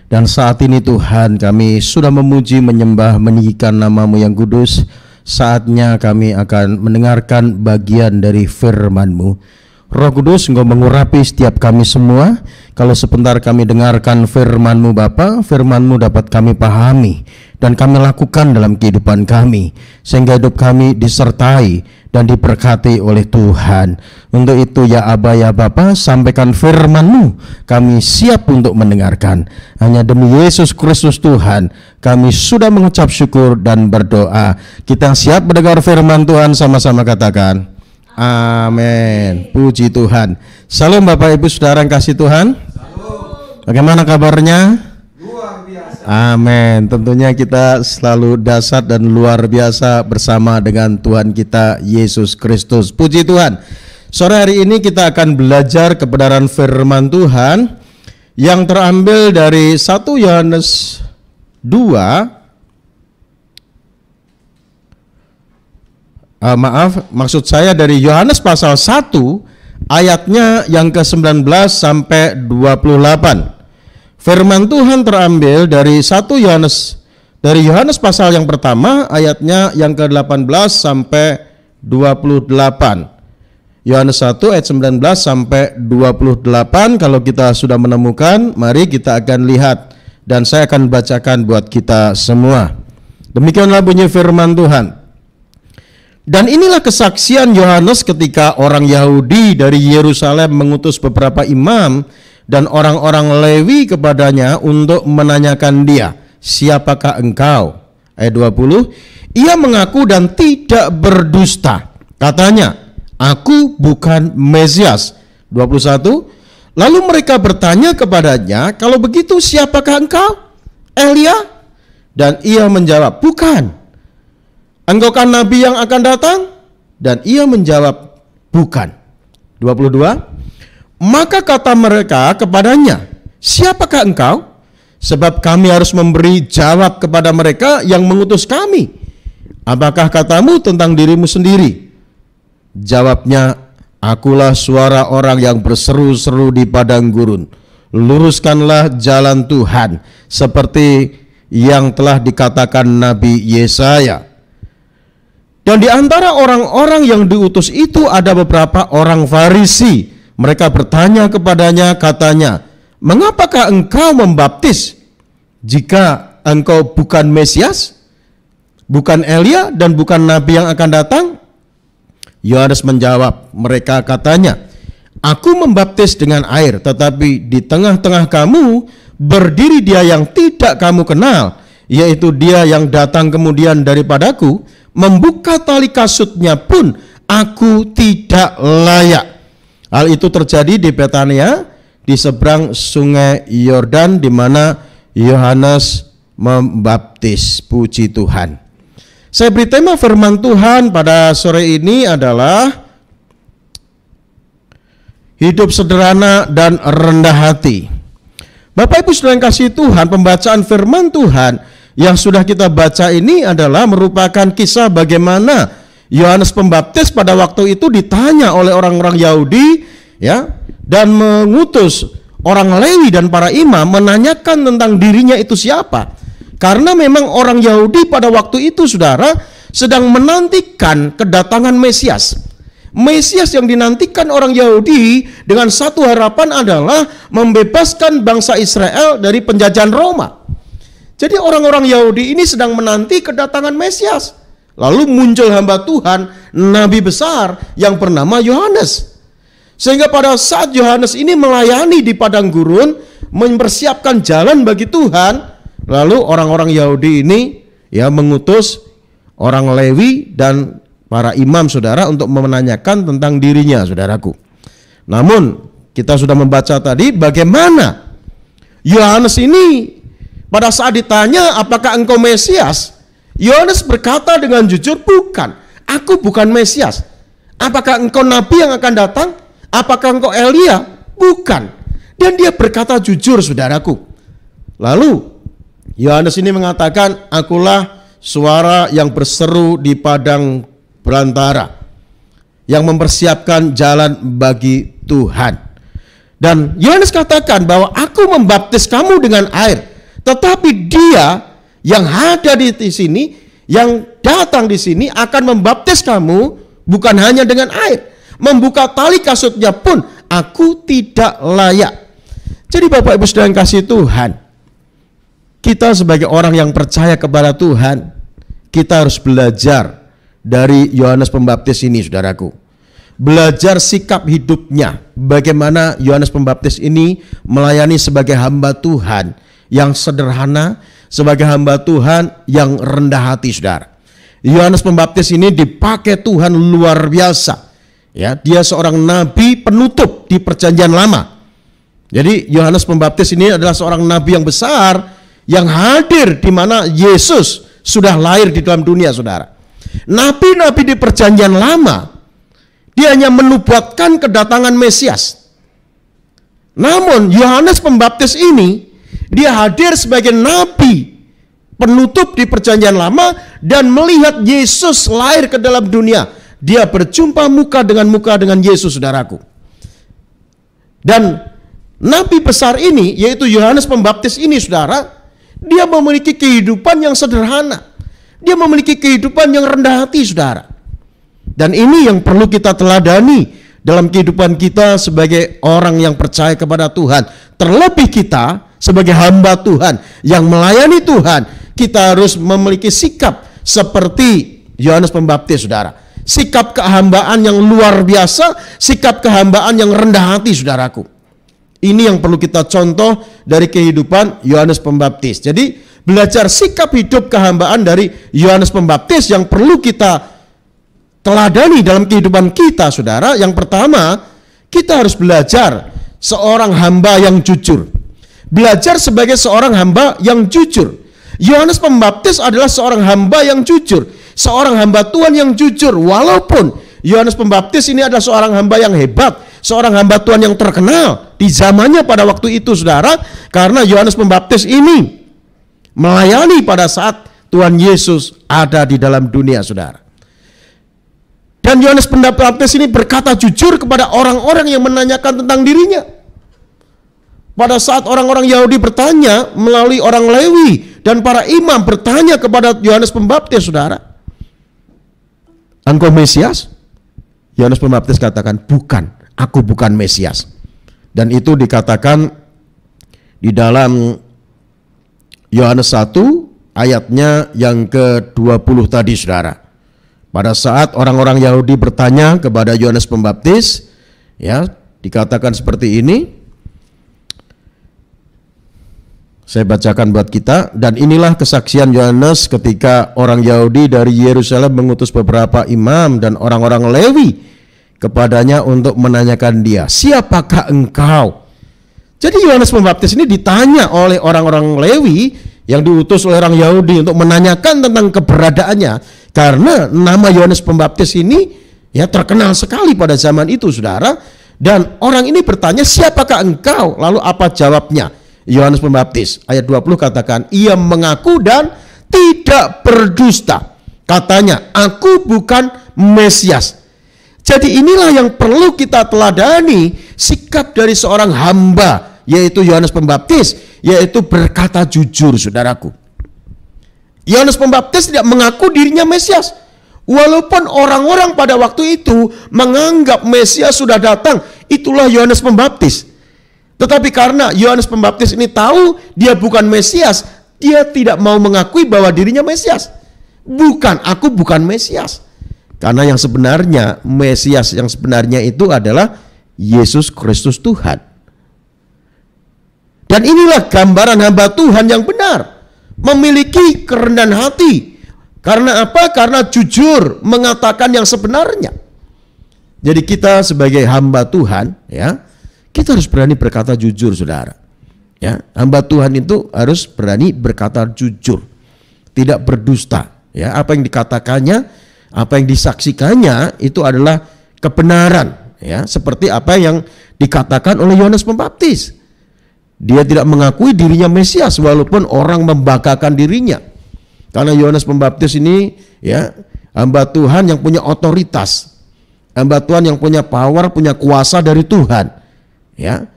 Dan saat ini Tuhan, kami sudah memuji, menyembah, meninggikan nama-Mu yang kudus. Saatnya kami akan mendengarkan bagian dari firman-Mu. Roh Kudus, Engkau mengurapi setiap kami semua. Kalau sebentar kami dengarkan firman-Mu Bapa, firman-Mu dapat kami pahami dan kami lakukan dalam kehidupan kami, sehingga hidup kami disertai dan diberkati oleh Tuhan. Untuk itu ya Aba ya Bapa, sampaikan firman-Mu, kami siap untuk mendengarkan. Hanya demi Yesus Kristus Tuhan, kami sudah mengucap syukur dan berdoa. Kita siap mendengar firman Tuhan, sama-sama katakan amin. Puji Tuhan. Salam Bapak Ibu Saudara yang kasih Tuhan. Bagaimana kabarnya? Luar biasa. Amin. Tentunya kita selalu dahsyat dan luar biasa bersama dengan Tuhan kita Yesus Kristus. Puji Tuhan. Sore hari ini kita akan belajar kebenaran firman Tuhan yang terambil dari 1 Yohanes 2. Maksud saya dari Yohanes pasal 1 ayatnya yang ke-19 sampai 28. Firman Tuhan terambil dari 1 Yohanes, dari Yohanes pasal yang pertama ayatnya yang ke-18 sampai 28. Yohanes 1 ayat 19 sampai 28. Kalau kita sudah menemukan, mari kita akan lihat dan saya akan bacakan buat kita semua. Demikianlah bunyi firman Tuhan. Dan inilah kesaksian Yohanes ketika orang Yahudi dari Yerusalem mengutus beberapa imam dan orang-orang Lewi kepadanya untuk menanyakan dia, siapakah engkau? Ayat 20, ia mengaku dan tidak berdusta. Katanya, aku bukan Mesias. 21, lalu mereka bertanya kepadanya, kalau begitu siapakah engkau? Elia? Dan ia menjawab, bukan. Engkaukah nabi yang akan datang? Dan ia menjawab, bukan. 22. Maka kata mereka kepadanya, siapakah engkau? Sebab kami harus memberi jawab kepada mereka yang mengutus kami. Apakah katamu tentang dirimu sendiri? Jawabnya, akulah suara orang yang berseru-seru di padang gurun. Luruskanlah jalan Tuhan, seperti yang telah dikatakan Nabi Yesaya. Dan di antara orang-orang yang diutus itu ada beberapa orang Farisi. Mereka bertanya kepadanya, katanya, mengapakah engkau membaptis jika engkau bukan Mesias, bukan Elia, dan bukan Nabi yang akan datang? Yohanes menjawab mereka, katanya, aku membaptis dengan air, tetapi di tengah-tengah kamu berdiri dia yang tidak kamu kenal, yaitu dia yang datang kemudian daripadaku, membuka tali kasutnya pun aku tidak layak. Hal itu terjadi di Betania, di seberang sungai Yordan, di mana Yohanes membaptis. Puji Tuhan. Saya beri tema firman Tuhan pada sore ini adalah hidup sederhana dan rendah hati. Bapak Ibu Saudara yang kasih Tuhan, pembacaan firman Tuhan yang sudah kita baca ini adalah merupakan kisah bagaimana Yohanes Pembaptis pada waktu itu ditanya oleh orang-orang Yahudi, ya, dan mengutus orang Lewi dan para imam menanyakan tentang dirinya itu siapa. Karena memang orang Yahudi pada waktu itu, saudara, sedang menantikan kedatangan Mesias. Mesias yang dinantikan orang Yahudi dengan satu harapan adalah membebaskan bangsa Israel dari penjajahan Roma. Jadi orang-orang Yahudi ini sedang menanti kedatangan Mesias. Lalu muncul hamba Tuhan, nabi besar yang bernama Yohanes. Sehingga pada saat Yohanes ini melayani di padang gurun, mempersiapkan jalan bagi Tuhan, lalu orang-orang Yahudi ini ya mengutus orang Lewi dan para imam, saudara, untuk menanyakan tentang dirinya, saudaraku. Namun kita sudah membaca tadi bagaimana Yohanes ini pada saat ditanya, apakah engkau Mesias? Yohanes berkata dengan jujur, bukan, aku bukan Mesias. Apakah engkau nabi yang akan datang? Apakah engkau Elia? Bukan. Dan dia berkata jujur, saudaraku. Lalu Yohanes ini mengatakan, akulah suara yang berseru di padang belantara, yang mempersiapkan jalan bagi Tuhan. Dan Yohanes katakan bahwa aku membaptis kamu dengan air, Tetapi dia yang ada di sini, yang datang di sini akan membaptis kamu bukan hanya dengan air. Membuka tali kasutnya pun aku tidak layak. Jadi Bapak Ibu Saudara yang kasih Tuhan, kita sebagai orang yang percaya kepada Tuhan, kita harus belajar dari Yohanes Pembaptis ini, saudaraku. Belajar sikap hidupnya, bagaimana Yohanes Pembaptis ini melayani sebagai hamba Tuhan yang sederhana, sebagai hamba Tuhan yang rendah hati, saudara. Yohanes Pembaptis ini dipakai Tuhan luar biasa. Ya, dia seorang nabi penutup di Perjanjian Lama. Jadi Yohanes Pembaptis ini adalah seorang nabi yang besar yang hadir di mana Yesus sudah lahir di dalam dunia, saudara. Nabi-nabi di Perjanjian Lama, dia hanya menubuatkan kedatangan Mesias. Namun Yohanes Pembaptis ini, dia hadir sebagai nabi penutup di Perjanjian Lama dan melihat Yesus lahir ke dalam dunia. Dia berjumpa muka dengan Yesus, saudaraku. Dan nabi besar ini, yaitu Yohanes Pembaptis ini, saudara, dia memiliki kehidupan yang sederhana. Dia memiliki kehidupan yang rendah hati, saudara. Dan ini yang perlu kita teladani dalam kehidupan kita sebagai orang yang percaya kepada Tuhan. Terlebih kita sebagai hamba Tuhan yang melayani Tuhan, kita harus memiliki sikap seperti Yohanes Pembaptis, saudara. Sikap kehambaan yang luar biasa, sikap kehambaan yang rendah hati, saudaraku. Ini yang perlu kita contoh dari kehidupan Yohanes Pembaptis. Jadi belajar sikap hidup kehambaan dari Yohanes Pembaptis yang perlu kita teladani dalam kehidupan kita, saudara. Yang pertama, kita harus belajar seorang hamba yang jujur. Belajar sebagai seorang hamba yang jujur. Yohanes Pembaptis adalah seorang hamba yang jujur, seorang hamba Tuhan yang jujur. Walaupun Yohanes Pembaptis ini adalah seorang hamba yang hebat, seorang hamba Tuhan yang terkenal di zamannya pada waktu itu, saudara, karena Yohanes Pembaptis ini melayani pada saat Tuhan Yesus ada di dalam dunia, saudara. Dan Yohanes Pembaptis ini berkata jujur kepada orang-orang yang menanyakan tentang dirinya. Pada saat orang-orang Yahudi bertanya melalui orang Lewi dan para imam bertanya kepada Yohanes Pembaptis, saudara, engkau Mesias? Yohanes Pembaptis katakan, bukan, aku bukan Mesias. Dan itu dikatakan di dalam Yohanes 1 ayatnya yang ke-20 tadi, saudara. Pada saat orang-orang Yahudi bertanya kepada Yohanes Pembaptis, ya, dikatakan seperti ini. Saya bacakan buat kita. Dan inilah kesaksian Yohanes ketika orang Yahudi dari Yerusalem mengutus beberapa imam dan orang-orang Lewi kepadanya untuk menanyakan dia, siapakah engkau? Jadi Yohanes Pembaptis ini ditanya oleh orang-orang Lewi yang diutus oleh orang Yahudi untuk menanyakan tentang keberadaannya, karena nama Yohanes Pembaptis ini ya terkenal sekali pada zaman itu, saudara. Dan orang ini bertanya, siapakah engkau? Lalu apa jawabnya Yohanes Pembaptis? Ayat 20 katakan, ia mengaku dan tidak berdusta. Katanya, aku bukan Mesias. Jadi inilah yang perlu kita teladani, sikap dari seorang hamba, yaitu Yohanes Pembaptis, yaitu berkata jujur, saudaraku. Yohanes Pembaptis tidak mengaku dirinya Mesias. Walaupun orang-orang pada waktu itu menganggap Mesias sudah datang, itulah Yohanes Pembaptis. Tetapi karena Yohanes Pembaptis ini tahu dia bukan Mesias, dia tidak mau mengakui bahwa dirinya Mesias. Bukan, aku bukan Mesias. Karena yang sebenarnya, Mesias yang sebenarnya itu adalah Yesus Kristus Tuhan. Dan inilah gambaran hamba Tuhan yang benar, memiliki kerendahan hati. Karena apa? Karena jujur mengatakan yang sebenarnya. Jadi kita sebagai hamba Tuhan, ya, kita harus berani berkata jujur, saudara. Ya, hamba Tuhan itu harus berani berkata jujur, tidak berdusta. Ya, apa yang dikatakannya, apa yang disaksikannya itu adalah kebenaran. Ya, seperti apa yang dikatakan oleh Yohanes Pembaptis. Dia tidak mengakui dirinya Mesias walaupun orang membanggakan dirinya. Karena Yohanes Pembaptis ini, ya, hamba Tuhan yang punya otoritas, hamba Tuhan yang punya power, punya kuasa dari Tuhan. Ya,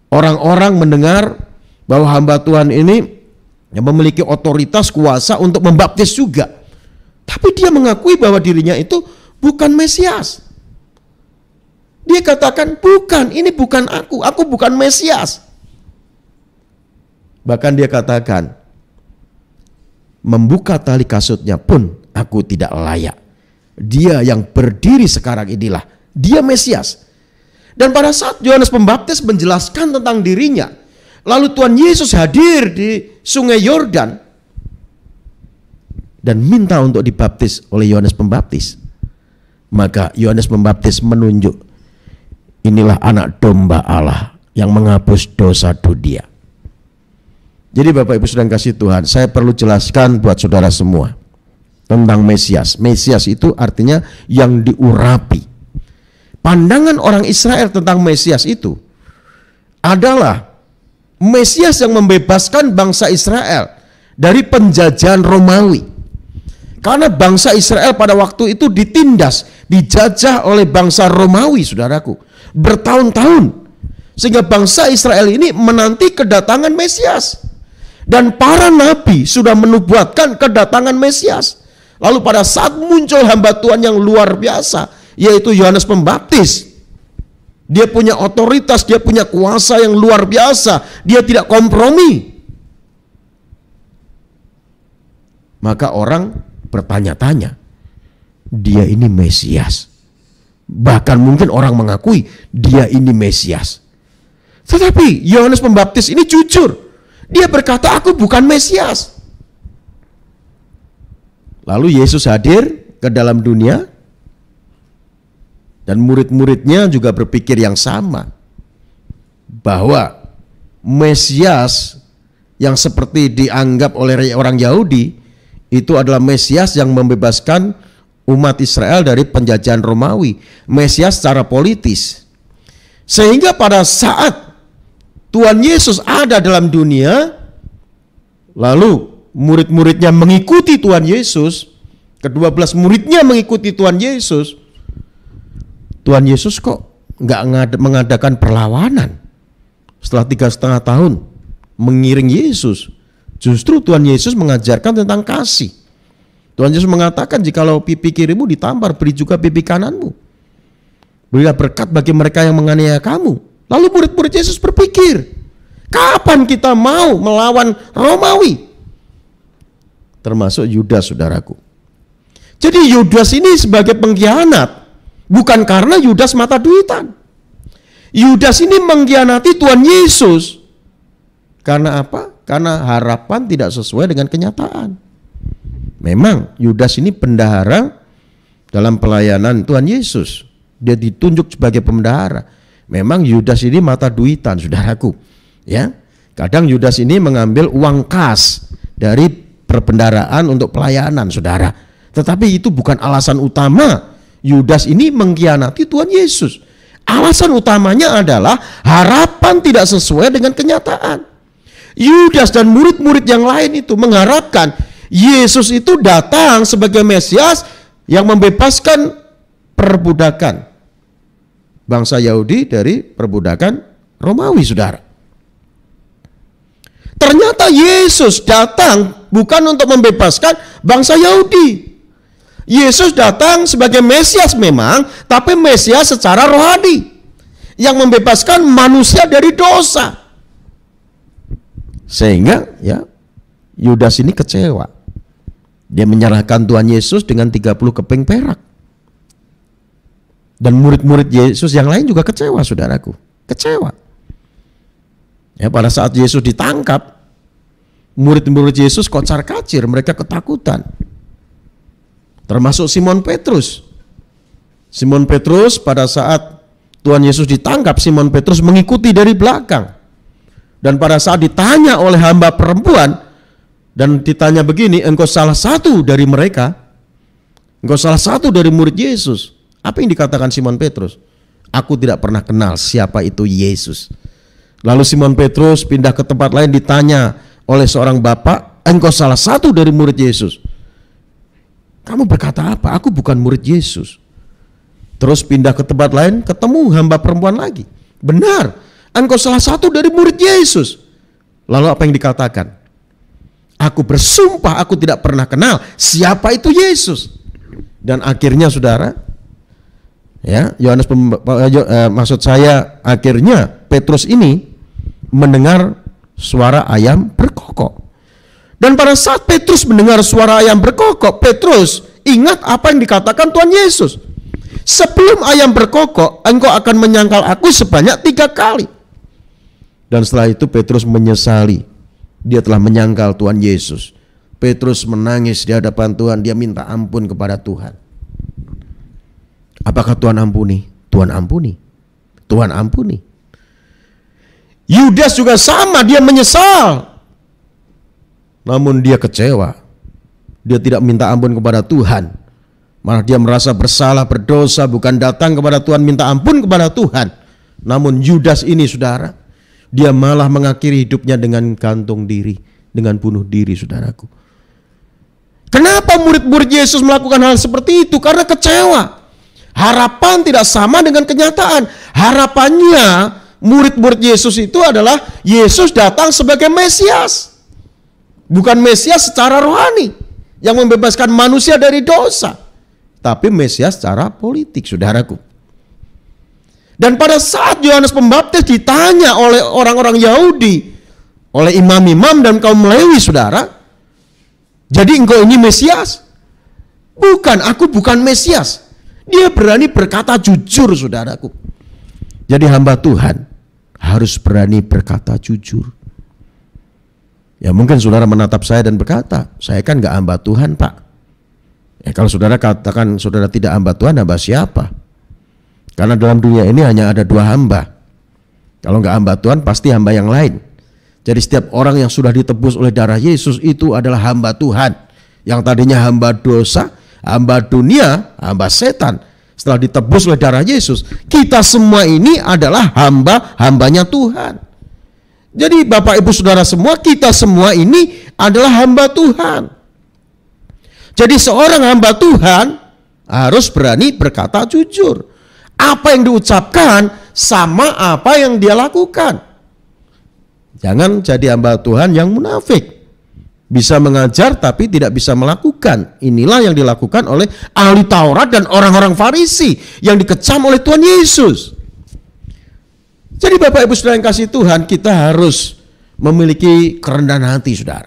orang-orang mendengar bahwa hamba Tuhan ini yang memiliki otoritas kuasa untuk membaptis juga. Tapi dia mengakui bahwa dirinya itu bukan Mesias. Dia katakan, bukan, ini bukan aku bukan Mesias. Bahkan dia katakan, membuka tali kasutnya pun aku tidak layak. Dia yang berdiri sekarang inilah, dia Mesias. Dan pada saat Yohanes Pembaptis menjelaskan tentang dirinya, lalu Tuhan Yesus hadir di Sungai Yordan dan minta untuk dibaptis oleh Yohanes Pembaptis. Maka Yohanes Pembaptis menunjuk, inilah anak domba Allah yang menghapus dosa dunia. Jadi Bapak Ibu Saudara kasih Tuhan, saya perlu jelaskan buat saudara semua tentang Mesias. Mesias itu artinya yang diurapi. Pandangan orang Israel tentang Mesias itu adalah Mesias yang membebaskan bangsa Israel dari penjajahan Romawi. Karena bangsa Israel pada waktu itu ditindas, dijajah oleh bangsa Romawi, saudaraku, bertahun-tahun. Sehingga bangsa Israel ini menanti kedatangan Mesias. Dan para nabi sudah menubuatkan kedatangan Mesias. Lalu pada saat muncul hamba Tuhan yang luar biasa, yaitu Yohanes Pembaptis, dia punya otoritas, dia punya kuasa yang luar biasa, dia tidak kompromi. Maka orang bertanya-tanya, dia ini Mesias. Bahkan mungkin orang mengakui dia ini Mesias. Tetapi Yohanes Pembaptis ini jujur. Dia berkata, aku bukan Mesias. Lalu Yesus hadir ke dalam dunia, dan murid-muridnya juga berpikir yang sama, bahwa Mesias yang seperti dianggap oleh orang Yahudi itu adalah Mesias yang membebaskan umat Israel dari penjajahan Romawi, Mesias secara politis. Sehingga pada saat Tuhan Yesus ada dalam dunia, lalu murid-muridnya mengikuti Tuhan Yesus, ke-12 muridnya mengikuti Tuhan Yesus, Tuhan Yesus kok nggak mengadakan perlawanan. Setelah 3,5 tahun mengiring Yesus, justru Tuhan Yesus mengajarkan tentang kasih. Tuhan Yesus mengatakan, jikalau pipi kirimu ditampar, beri juga pipi kananmu. Berilah berkat bagi mereka yang menganiaya kamu. Lalu murid-murid Yesus berpikir, kapan kita mau melawan Romawi? Termasuk Yudas, saudaraku. Jadi Yudas ini sebagai pengkhianat, bukan karena Yudas mata duitan. Yudas ini mengkhianati Tuhan Yesus. Karena apa? Karena harapan tidak sesuai dengan kenyataan. Memang Yudas ini bendahara dalam pelayanan Tuhan Yesus. Dia ditunjuk sebagai pembendahara. Memang Yudas ini mata duitan, saudaraku. Ya, kadang Yudas ini mengambil uang kas dari perbendaharaan untuk pelayanan, saudara. Tetapi itu bukan alasan utama Yudas ini mengkhianati Tuhan Yesus. Alasan utamanya adalah harapan tidak sesuai dengan kenyataan. Yudas dan murid-murid yang lain itu mengharapkan Yesus itu datang sebagai Mesias yang membebaskan perbudakan bangsa Yahudi dari perbudakan Romawi, saudara. Ternyata Yesus datang bukan untuk membebaskan bangsa Yahudi. Yesus datang sebagai Mesias memang, tapi Mesias secara rohani yang membebaskan manusia dari dosa. Sehingga ya Yudas ini kecewa. Dia menyerahkan Tuhan Yesus dengan 30 keping perak. Dan murid-murid Yesus yang lain juga kecewa, saudaraku. Kecewa. Ya, pada saat Yesus ditangkap, murid-murid Yesus kocar-kacir, mereka ketakutan. Termasuk Simon Petrus. Simon Petrus pada saat Tuhan Yesus ditangkap, Simon Petrus mengikuti dari belakang. Dan pada saat ditanya oleh hamba perempuan, dan ditanya begini, engkau salah satu dari mereka, engkau salah satu dari murid Yesus. Apa yang dikatakan Simon Petrus? Aku tidak pernah kenal siapa itu Yesus. Lalu Simon Petrus pindah ke tempat lain, ditanya oleh seorang bapak, engkau salah satu dari murid Yesus. Kamu berkata apa? Aku bukan murid Yesus. Terus pindah ke tempat lain, ketemu hamba perempuan lagi. Benar, engkau salah satu dari murid Yesus. Lalu apa yang dikatakan? Aku bersumpah aku tidak pernah kenal siapa itu Yesus. Dan akhirnya saudara, ya, maksud saya akhirnya Petrus ini mendengar suara ayam berkokok. Dan pada saat Petrus mendengar suara ayam berkokok, Petrus ingat apa yang dikatakan Tuhan Yesus. Sebelum ayam berkokok, engkau akan menyangkal aku sebanyak 3 kali. Dan setelah itu Petrus menyesali. Dia telah menyangkal Tuhan Yesus. Petrus menangis di hadapan Tuhan. Dia minta ampun kepada Tuhan. Apakah Tuhan ampuni? Tuhan ampuni. Tuhan ampuni. Yudas juga sama, dia menyesal. Namun dia kecewa. Dia tidak minta ampun kepada Tuhan. Malah dia merasa bersalah, berdosa, bukan datang kepada Tuhan minta ampun kepada Tuhan. Namun Yudas ini saudara, dia malah mengakhiri hidupnya dengan gantung diri, dengan bunuh diri, saudaraku. Kenapa murid-murid Yesus melakukan hal seperti itu? Karena kecewa. Harapan tidak sama dengan kenyataan. Harapannya murid-murid Yesus itu adalah Yesus datang sebagai Mesias. Bukan Mesias secara rohani yang membebaskan manusia dari dosa, tapi Mesias secara politik, saudaraku. Dan pada saat Yohanes Pembaptis ditanya oleh orang-orang Yahudi, oleh imam-imam dan kaum Lewi, saudara, jadi engkau ini Mesias? Bukan, aku bukan Mesias. Dia berani berkata jujur, saudaraku. Jadi hamba Tuhan harus berani berkata jujur. Ya mungkin saudara menatap saya dan berkata, saya kan gak hamba Tuhan, Pak. Ya kalau saudara katakan saudara tidak hamba Tuhan, hamba siapa? Karena dalam dunia ini hanya ada 2 hamba. Kalau nggak hamba Tuhan, pasti hamba yang lain. Jadi setiap orang yang sudah ditebus oleh darah Yesus itu adalah hamba Tuhan. Yang tadinya hamba dosa, hamba dunia, hamba setan. Setelah ditebus oleh darah Yesus, kita semua ini adalah hamba-hambanya Tuhan. Jadi Bapak Ibu Saudara semua, kita semua ini adalah hamba Tuhan. Jadi seorang hamba Tuhan harus berani berkata jujur. Apa yang diucapkan sama apa yang dia lakukan. Jangan jadi hamba Tuhan yang munafik. Bisa mengajar tapi tidak bisa melakukan. Inilah yang dilakukan oleh ahli Taurat dan orang-orang Farisi yang dikecam oleh Tuhan Yesus. Jadi Bapak Ibu Saudara yang kasih Tuhan, kita harus memiliki kerendahan hati, saudara.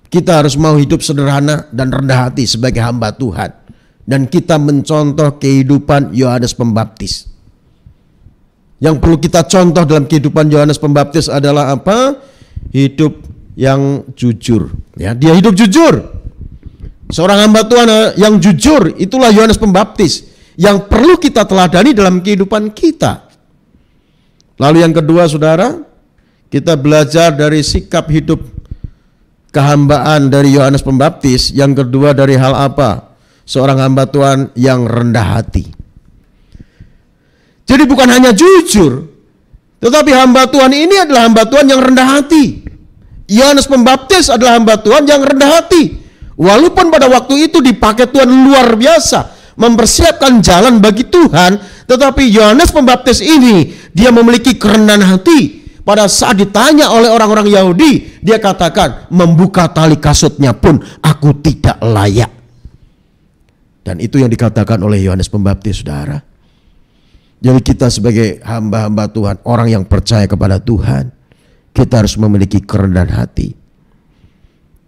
Kita harus mau hidup sederhana dan rendah hati sebagai hamba Tuhan. Dan kita mencontoh kehidupan Yohanes Pembaptis. Yang perlu kita contoh dalam kehidupan Yohanes Pembaptis adalah apa? Hidup yang jujur. Ya, dia hidup jujur. Seorang hamba Tuhan yang jujur, itulah Yohanes Pembaptis yang perlu kita teladani dalam kehidupan kita. Lalu yang kedua, saudara, kita belajar dari sikap hidup kehambaan dari Yohanes Pembaptis. Yang kedua dari hal apa? Seorang hamba Tuhan yang rendah hati. Jadi bukan hanya jujur, tetapi hamba Tuhan ini adalah hamba Tuhan yang rendah hati. Yohanes Pembaptis adalah hamba Tuhan yang rendah hati. Walaupun pada waktu itu dipakai Tuhan luar biasa, mempersiapkan jalan bagi Tuhan, tetapi Yohanes Pembaptis ini, dia memiliki kerendahan hati. Pada saat ditanya oleh orang-orang Yahudi, dia katakan, membuka tali kasutnya pun aku tidak layak. Dan itu yang dikatakan oleh Yohanes Pembaptis, saudara. Jadi kita sebagai hamba-hamba Tuhan, orang yang percaya kepada Tuhan, kita harus memiliki kerendahan hati.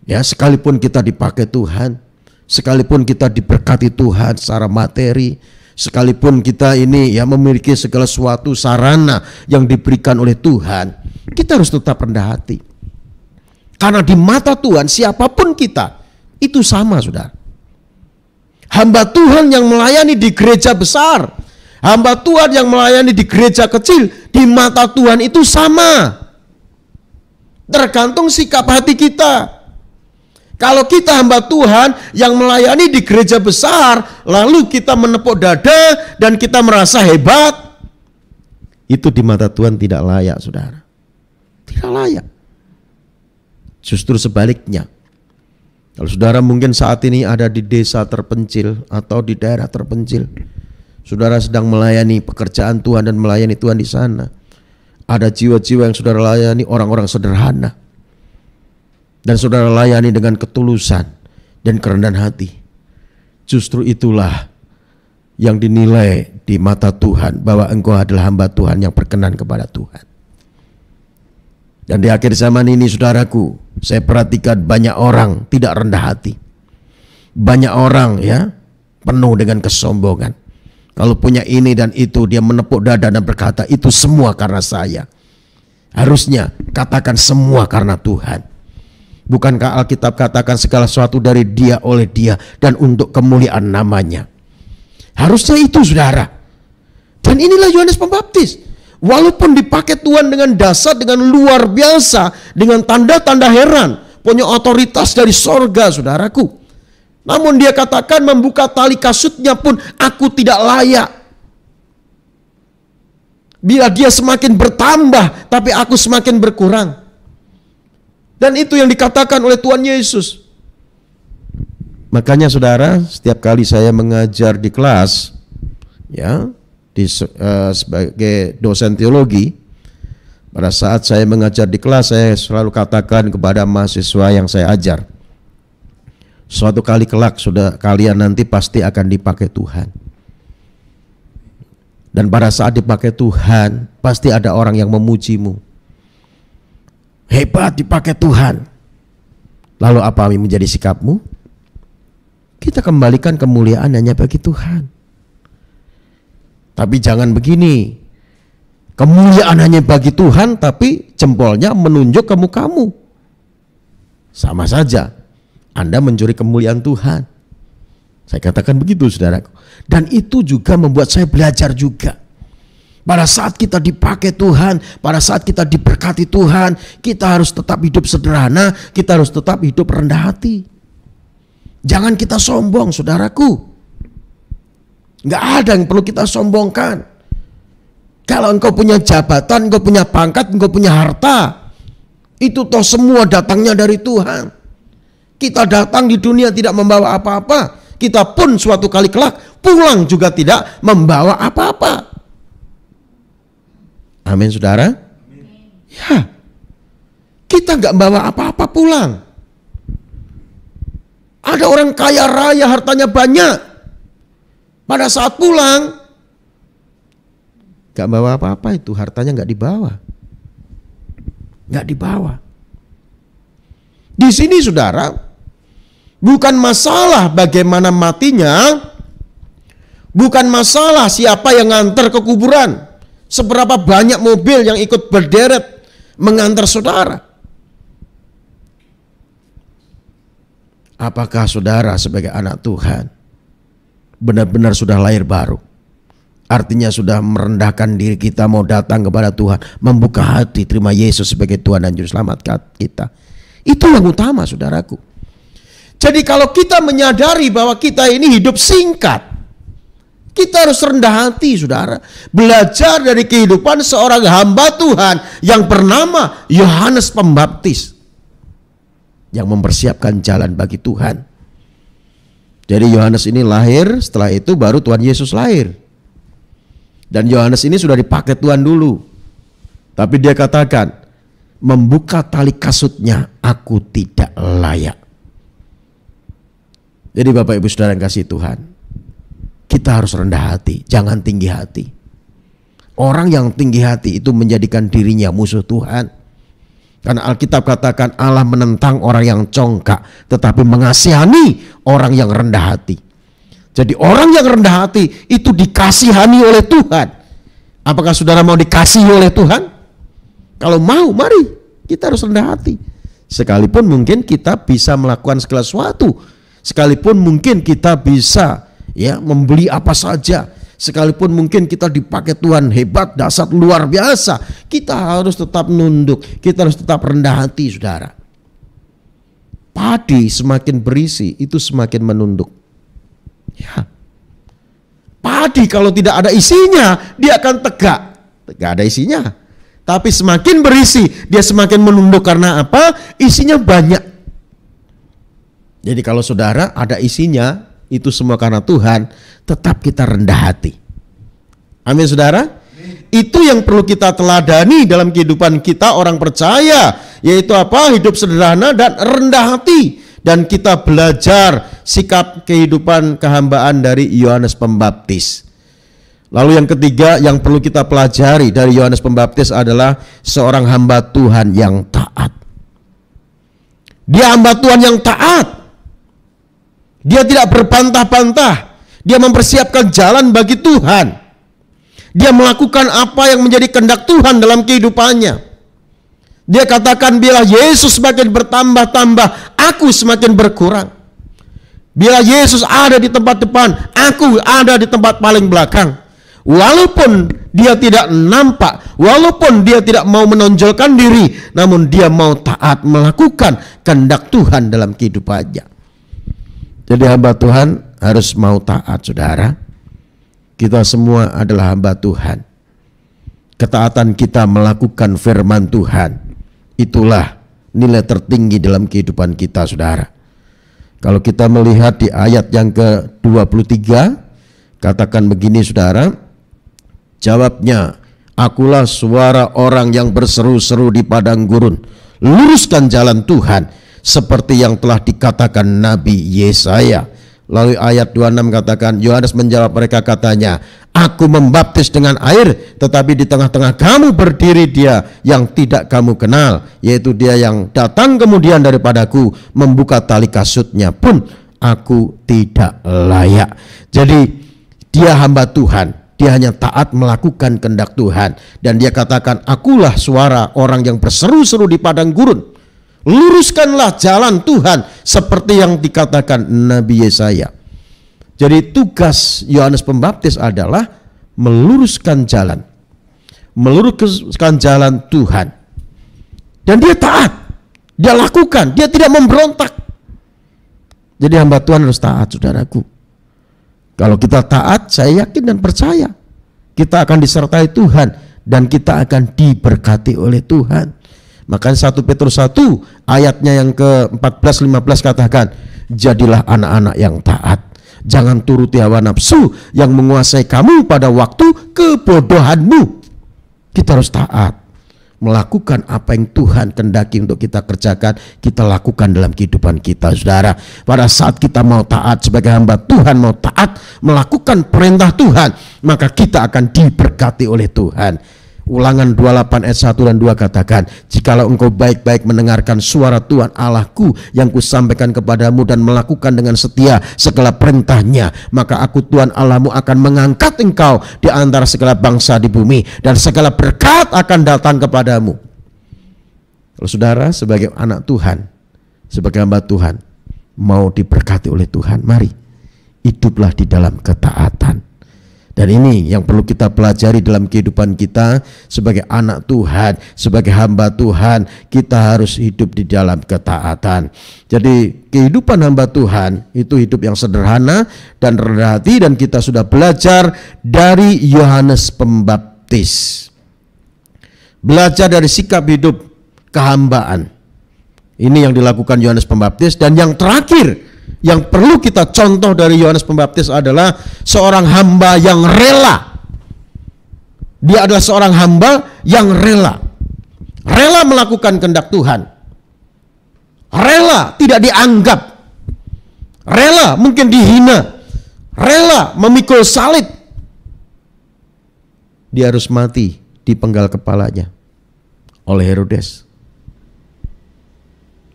Ya, sekalipun kita dipakai Tuhan, sekalipun kita diberkati Tuhan secara materi, sekalipun kita ini ya memiliki segala sesuatu sarana yang diberikan oleh Tuhan, kita harus tetap rendah hati. Karena di mata Tuhan siapapun kita itu sama, saudara. Hamba Tuhan yang melayani di gereja besar, hamba Tuhan yang melayani di gereja kecil, di mata Tuhan itu sama. Tergantung sikap hati kita. Kalau kita hamba Tuhan yang melayani di gereja besar, lalu kita menepuk dada dan kita merasa hebat, itu di mata Tuhan tidak layak, saudara. Tidak layak. Justru sebaliknya. Kalau saudara mungkin saat ini ada di desa terpencil atau di daerah terpencil, saudara sedang melayani pekerjaan Tuhan dan melayani Tuhan di sana. Ada jiwa-jiwa yang saudara layani orang-orang sederhana. dan saudara layani dengan ketulusan dan kerendahan hati, justru itulah yang dinilai di mata Tuhan, bahwa engkau adalah hamba Tuhan yang berkenan kepada Tuhan. Dan di akhir zaman ini, saudaraku, saya perhatikan banyak orang tidak rendah hati. Banyak orang ya penuh dengan kesombongan. Kalau punya ini dan itu, dia menepuk dada dan berkata, itu semua karena saya. Harusnya katakan semua karena Tuhan. Bukankah Alkitab katakan segala sesuatu dari Dia, oleh Dia, dan untuk kemuliaan namanya? Harusnya itu, saudara. Dan inilah Yohanes Pembaptis. Walaupun dipakai Tuhan dengan dasar, dengan luar biasa, dengan tanda-tanda heran, punya otoritas dari sorga, saudaraku. Namun dia katakan, membuka tali kasutnya pun aku tidak layak. Bila dia semakin bertambah, tapi aku semakin berkurang. Dan itu yang dikatakan oleh Tuhan Yesus. Makanya saudara, setiap kali saya mengajar di kelas, ya, sebagai dosen teologi, pada saat saya mengajar di kelas, saya selalu katakan kepada mahasiswa yang saya ajar, suatu kali kelak sudah kalian nanti pasti akan dipakai Tuhan. Dan pada saat dipakai Tuhan, pasti ada orang yang memujimu. Hebat dipakai Tuhan. Lalu apa menjadi sikapmu? Kita kembalikan kemuliaan hanya bagi Tuhan. Tapi jangan begini. Kemuliaan hanya bagi Tuhan, tapi jempolnya menunjuk ke mukamu. Sama saja. Anda mencuri kemuliaan Tuhan. Saya katakan begitu, saudaraku. Dan itu juga membuat saya belajar juga. Pada saat kita dipakai Tuhan, pada saat kita diberkati Tuhan, kita harus tetap hidup sederhana, kita harus tetap hidup rendah hati. Jangan kita sombong, saudaraku. Nggak ada yang perlu kita sombongkan. Kalau engkau punya jabatan, engkau punya pangkat, engkau punya harta, itu toh semua datangnya dari Tuhan. Kita datang di dunia tidak membawa apa-apa. Kita pun suatu kali kelak pulang juga tidak membawa apa-apa. Amin, saudara. Ya, kita nggak bawa apa-apa pulang. Ada orang kaya raya, hartanya banyak. Pada saat pulang, nggak bawa apa-apa, itu hartanya nggak dibawa. Nggak dibawa. Di sini, saudara, bukan masalah bagaimana matinya, bukan masalah siapa yang nganter ke kuburan, seberapa banyak mobil yang ikut berderet mengantar saudara. Apakah saudara sebagai anak Tuhan benar-benar sudah lahir baru? Artinya sudah merendahkan diri kita, mau datang kepada Tuhan, membuka hati, terima Yesus sebagai Tuhan dan Juru Selamat kita. Itu yang utama, saudaraku. Jadi kalau kita menyadari bahwa kita ini hidup singkat, kita harus rendah hati, saudara. Belajar dari kehidupan seorang hamba Tuhan yang bernama Yohanes Pembaptis, yang mempersiapkan jalan bagi Tuhan. Jadi Yohanes ini lahir, setelah itu baru Tuhan Yesus lahir. Dan Yohanes ini sudah dipakai Tuhan dulu. Tapi dia katakan, membuka tali kasutnya aku tidak layak. Jadi Bapak Ibu Saudara yang kasih Tuhan, kita harus rendah hati, jangan tinggi hati. Orang yang tinggi hati itu menjadikan dirinya musuh Tuhan. Karena Alkitab katakan Allah menentang orang yang congkak, tetapi mengasihani orang yang rendah hati. Jadi orang yang rendah hati itu dikasihani oleh Tuhan. Apakah saudara mau dikasihi oleh Tuhan? Kalau mau, mari kita harus rendah hati. Sekalipun mungkin kita bisa melakukan segala sesuatu, sekalipun mungkin kita bisa ya membeli apa saja, sekalipun mungkin kita dipakai Tuhan hebat, dahsyat, luar biasa, kita harus tetap nunduk, kita harus tetap rendah hati, saudara. Padi semakin berisi itu semakin menunduk. Ya. Padi kalau tidak ada isinya dia akan tegak, tidak ada isinya. Tapi semakin berisi dia semakin menunduk, karena apa? Isinya banyak. Jadi kalau saudara ada isinya, itu semua karena Tuhan, tetap kita rendah hati. Amin, saudara. itu yang perlu kita teladani dalam kehidupan kita orang percaya, yaitu apa? Hidup sederhana dan rendah hati. Dan kita belajar sikap kehidupan kehambaan dari Yohanes Pembaptis. Lalu yang ketiga yang perlu kita pelajari dari Yohanes Pembaptis adalah seorang hamba Tuhan yang taat. Dia hamba Tuhan yang taat. Dia tidak berbantah-bantah. Dia mempersiapkan jalan bagi Tuhan. Dia melakukan apa yang menjadi kehendak Tuhan dalam kehidupannya. Dia katakan, bila Yesus semakin bertambah-tambah, aku semakin berkurang. Bila Yesus ada di tempat depan, aku ada di tempat paling belakang. Walaupun dia tidak nampak, walaupun dia tidak mau menonjolkan diri, namun dia mau taat melakukan kehendak Tuhan dalam kehidupannya. Jadi hamba Tuhan harus mau taat, saudara. Kita semua adalah hamba Tuhan. Ketaatan kita melakukan firman Tuhan, itulah nilai tertinggi dalam kehidupan kita, saudara. Kalau kita melihat di ayat yang ke-23, katakan begini, saudara. Jawabnya, akulah suara orang yang berseru-seru di padang gurun, luruskan jalan Tuhan, seperti yang telah dikatakan Nabi Yesaya. Lalu ayat 26 katakan, Yohanes menjawab mereka katanya, aku membaptis dengan air, tetapi di tengah-tengah kamu berdiri dia yang tidak kamu kenal, yaitu dia yang datang kemudian daripadaku, membuka tali kasutnya pun aku tidak layak. Jadi dia hamba Tuhan, dia hanya taat melakukan kehendak Tuhan. Dan dia katakan, akulah suara orang yang berseru-seru di padang gurun, luruskanlah jalan Tuhan, seperti yang dikatakan Nabi Yesaya. Jadi tugas Yohanes Pembaptis adalah meluruskan jalan Tuhan. Dan dia taat, dia lakukan, dia tidak memberontak. Jadi hamba Tuhan harus taat, saudaraku. Kalau kita taat, saya yakin dan percaya kita akan disertai Tuhan dan kita akan diberkati oleh Tuhan. Maka 1 Petrus 1 ayatnya yang ke-14-15 katakan, jadilah anak-anak yang taat, jangan turuti hawa nafsu yang menguasai kamu pada waktu kebodohanmu. Kita harus taat, melakukan apa yang Tuhan kehendaki untuk kita kerjakan, kita lakukan dalam kehidupan kita, saudara. Pada saat kita mau taat sebagai hamba Tuhan, mau taat melakukan perintah Tuhan, maka kita akan diberkati oleh Tuhan. Ulangan 28 ayat 1 dan 2 katakan, jikalau engkau baik-baik mendengarkan suara Tuhan Allahku yang kusampaikan kepadamu dan melakukan dengan setia segala perintahnya, maka aku Tuhan Allahmu akan mengangkat engkau di antara segala bangsa di bumi, dan segala berkat akan datang kepadamu. Kalau saudara sebagai anak Tuhan, sebagai hamba Tuhan, mau diberkati oleh Tuhan, mari hiduplah di dalam ketaatan. Dan ini yang perlu kita pelajari dalam kehidupan kita sebagai anak Tuhan, sebagai hamba Tuhan. Kita harus hidup di dalam ketaatan. Jadi kehidupan hamba Tuhan itu hidup yang sederhana dan rendah hati, dan kita sudah belajar dari Yohanes Pembaptis. Belajar dari sikap hidup kehambaan. Ini yang dilakukan Yohanes Pembaptis. Dan yang terakhir yang perlu kita contoh dari Yohanes Pembaptis adalah seorang hamba yang rela. Dia adalah seorang hamba yang rela melakukan kehendak Tuhan, rela tidak dianggap, rela mungkin dihina, rela memikul salib. Dia harus mati dipenggal kepalanya oleh Herodes.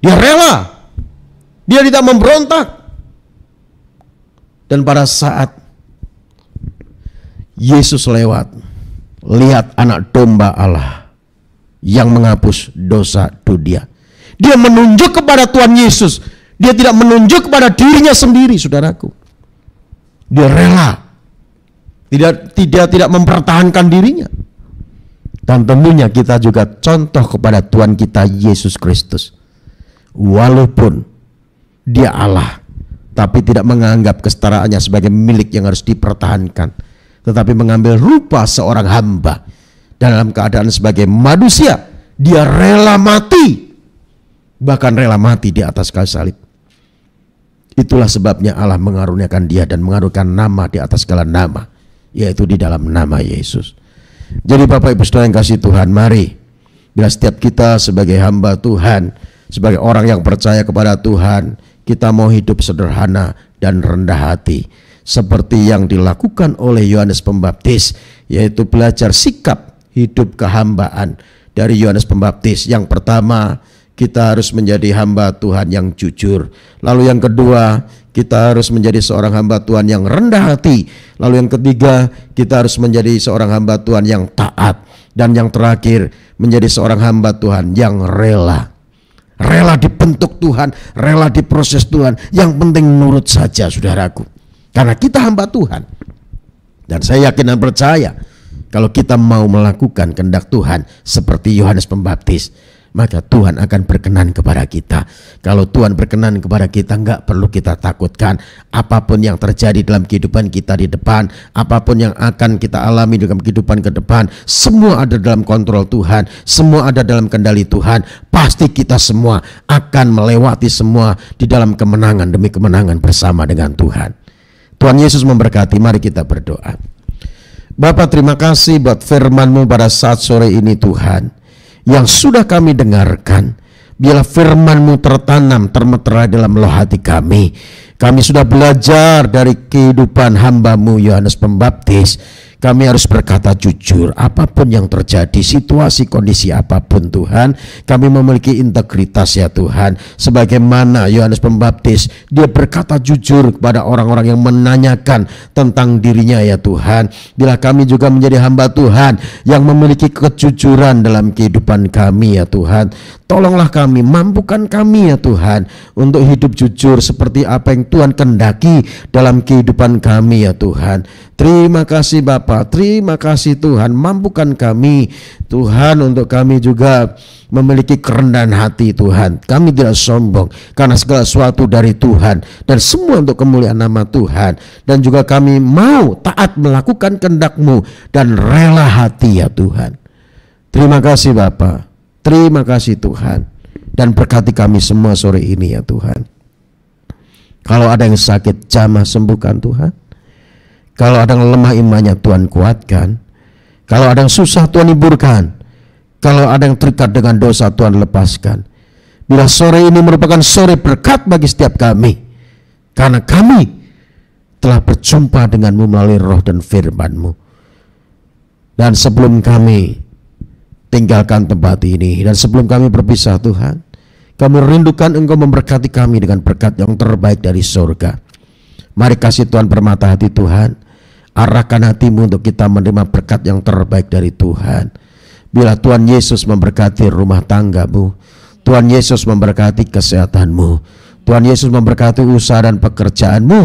Dia rela, dia tidak memberontak. Dan pada saat Yesus lewat, lihat anak domba Allah yang menghapus dosa dunia. Dia menunjuk kepada Tuhan Yesus. Dia tidak menunjuk kepada dirinya sendiri, saudaraku. Dia rela. Tidak mempertahankan dirinya. Dan tentunya kita juga contoh kepada Tuhan kita Yesus Kristus. Walaupun dia Allah, tapi tidak menganggap kesetaraannya sebagai milik yang harus dipertahankan, tetapi mengambil rupa seorang hamba. Dalam keadaan sebagai manusia, dia rela mati, bahkan rela mati di atas kayu salib. Itulah sebabnya Allah mengaruniakan dia dan mengaruniakan nama di atas segala nama, yaitu di dalam nama Yesus. Jadi Bapak Ibu Saudara yang kasih Tuhan, mari bila setiap kita sebagai hamba Tuhan, sebagai orang yang percaya kepada Tuhan, kita mau hidup sederhana dan rendah hati seperti yang dilakukan oleh Yohanes Pembaptis, yaitu belajar sikap hidup kehambaan dari Yohanes Pembaptis. Yang pertama, kita harus menjadi hamba Tuhan yang jujur. Lalu yang kedua, kita harus menjadi seorang hamba Tuhan yang rendah hati. Lalu yang ketiga, kita harus menjadi seorang hamba Tuhan yang taat. Dan yang terakhir, menjadi seorang hamba Tuhan yang rela. Rela dibentuk Tuhan, rela diproses Tuhan. Yang penting nurut saja, saudaraku. Karena kita hamba Tuhan. Dan saya yakin dan percaya, kalau kita mau melakukan kehendak Tuhan seperti Yohanes Pembaptis, maka Tuhan akan berkenan kepada kita. Kalau Tuhan berkenan kepada kita, enggak perlu kita takutkan. Apapun yang terjadi dalam kehidupan kita di depan, apapun yang akan kita alami dalam kehidupan ke depan, semua ada dalam kontrol Tuhan, semua ada dalam kendali Tuhan. Pasti kita semua akan melewati semua di dalam kemenangan demi kemenangan bersama dengan Tuhan. Tuhan Yesus memberkati. Mari kita berdoa. Bapa, terima kasih buat firman-Mu pada saat sore ini Tuhan, yang sudah kami dengarkan. Biarlah firman-Mu tertanam, termeterai dalam loh hati kami. Kami sudah belajar dari kehidupan hamba-Mu Yohanes Pembaptis. Kami harus berkata jujur apapun yang terjadi, situasi kondisi apapun Tuhan. Kami memiliki integritas ya Tuhan. Sebagaimana Yohanes Pembaptis, dia berkata jujur kepada orang-orang yang menanyakan tentang dirinya ya Tuhan. Bila kami juga menjadi hamba Tuhan yang memiliki kejujuran dalam kehidupan kami ya Tuhan, tolonglah kami, mampukan kami ya Tuhan untuk hidup jujur seperti apa yang Tuhan kehendaki dalam kehidupan kami ya Tuhan. Terima kasih Bapa, terima kasih Tuhan, mampukan kami Tuhan untuk kami juga memiliki kerendahan hati Tuhan. Kami tidak sombong karena segala sesuatu dari Tuhan dan semua untuk kemuliaan nama Tuhan. Dan juga kami mau taat melakukan kehendak-Mu dan rela hati ya Tuhan. Terima kasih Bapa, terima kasih Tuhan. Dan berkati kami semua sore ini ya Tuhan. Kalau ada yang sakit, jamah sembuhkan Tuhan. Kalau ada yang lemah imannya, Tuhan kuatkan. Kalau ada yang susah, Tuhan hiburkan. Kalau ada yang terikat dengan dosa, Tuhan lepaskan. Bila sore ini merupakan sore berkat bagi setiap kami, karena kami telah berjumpa dengan-Mu melalui roh dan firman-Mu. Dan sebelum kami tinggalkan tempat ini, dan sebelum kami berpisah Tuhan, kami rindukan Engkau memberkati kami dengan berkat yang terbaik dari surga. Mari kasih Tuhan permata hati Tuhan. Arahkan hatimu untuk kita menerima berkat yang terbaik dari Tuhan. Bila Tuhan Yesus memberkati rumah tanggamu, Tuhan Yesus memberkati kesehatanmu, Tuhan Yesus memberkati usaha dan pekerjaanmu,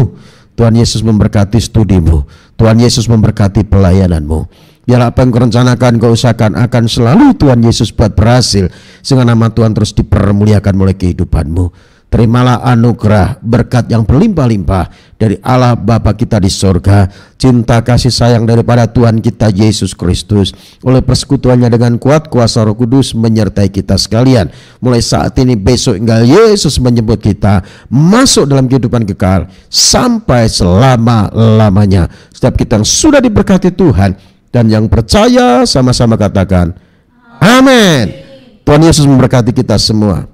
Tuhan Yesus memberkati studimu, Tuhan Yesus memberkati pelayananmu. Biar apa yang kau rencanakan, kau usahakan, akan selalu Tuhan Yesus buat berhasil, sehingga nama Tuhan terus dipermuliakan oleh kehidupanmu. Terimalah anugerah berkat yang berlimpah-limpah dari Allah Bapa kita di sorga, cinta kasih sayang daripada Tuhan kita Yesus Kristus, oleh persekutuannya dengan kuat kuasa Roh Kudus menyertai kita sekalian, mulai saat ini, besok hingga Yesus menjemput kita masuk dalam kehidupan kekal sampai selama-lamanya. Setiap kita yang sudah diberkati Tuhan dan yang percaya sama-sama katakan amin. Tuhan Yesus memberkati kita semua.